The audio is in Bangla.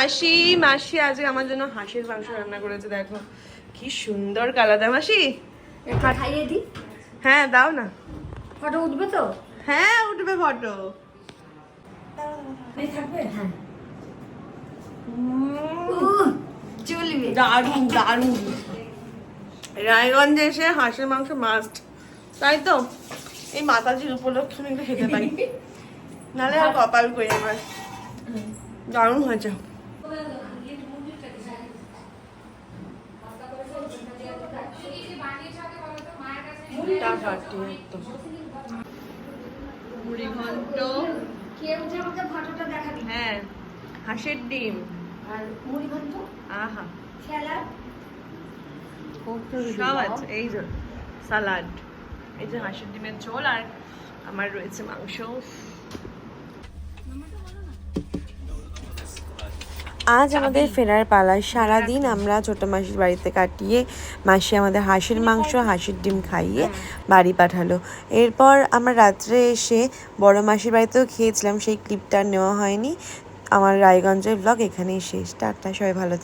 মাসি মাসি আজকে আমার জন্য হাঁসের মাংস রান্না করেছে, দেখো কি সুন্দর কালার। দেয় মাসি, খাইয়ে দি। হ্যাঁ দাও না। ফটো উঠবে তো? হ্যাঁ উঠবে ফটো। থাকবে। হ্যাঁ চলবে। দারুণ দারুণ। রায়গঞ্জে এসে হাঁসের মাংস মাস্ট, তাই তো? এই মাতাজির উপলক্ষে আমি একটু খেতে পাই, নাহলে আর কপাল করে এবার। দারুণ হয়েছে। মুড়ি ঘন্ট, হ্যাঁ হাঁসের ডিম আর মুড়ি ঘন্ট, আহা স্যালাড, সব আছে। এই যে সালাড, এই যে হাঁসের ডিমের ঝোল, আর আমার রয়েছে মাংস। আজ আমাদের ফেরার পালা। সারাদিন আমরা ছোটো মাসির বাড়িতে কাটিয়ে মাসি আমাদের হাঁসের মাংস হাঁসের ডিম খাইয়ে বাড়ি পাঠালো। এরপর আমরা রাত্রে এসে বড় মাসির বাড়িতেও খেয়েছিলাম, সেই ক্লিপটা নেওয়া হয়নি। আমার রায়গঞ্জের ব্লগ এখানেই শেষ। টাটা, সবাই ভালো থাকে।